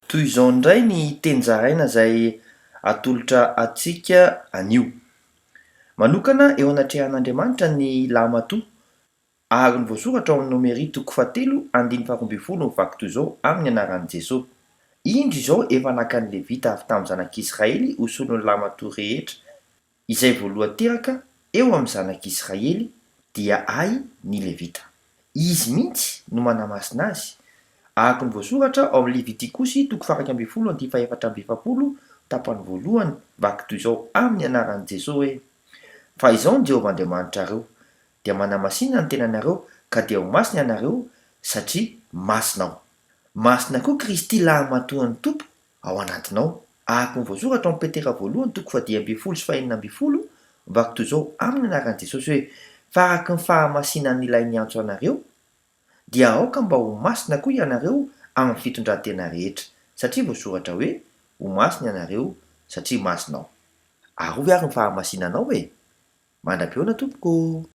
Toy izao indray ny teny zaraina izay atolotra atsika anio. Manokana eo anatrehan'Andriamanitra ny lamatoa ary ny voasoratra ao amin'ny nomery toko fahatelo andiny faharoa ambin'ny folo ny vaky toy izao amin'ny anaran'i Jesosy. Indro izao efa naka ny Levita avy tamin'ny zanak'Israely ho solon'ny lamatoa rehetra, izay voalohan-teraka eo amin'ny zanak'Israely dia ay ny Levita. Izy mihitsy no manamasina azy. Araka ny voasoratra ao amin'ny Levitikosy toko faha 1 andiny faha 4 tapany voalohany vaky toy izao amin'ny anaran'i Jesosy hoe: fa izao ny Jehovah-Andriamanitrareo dia manamasina ny tenanareo ka dia ho masina ianareo satria masinao. Masina koa Kristy lamatoan'ny Tompo ao anatinao. Araka ny voasoratra ao amin'ny Petera voalohany toko faha 10 sy faha 4 vaky toy izao amin'ny anaran'i Jesosy hoe: fa araka ny fahamasinan'ilay niantso anareo dia aoka mba ho masina koa ianareo amin'ny fitondran-tena rehetra, satria voasoratra hoe: ho masina ianareo satria masinao. Arovy ary ny fahamasinanao e! Mandra-pioana tompoko.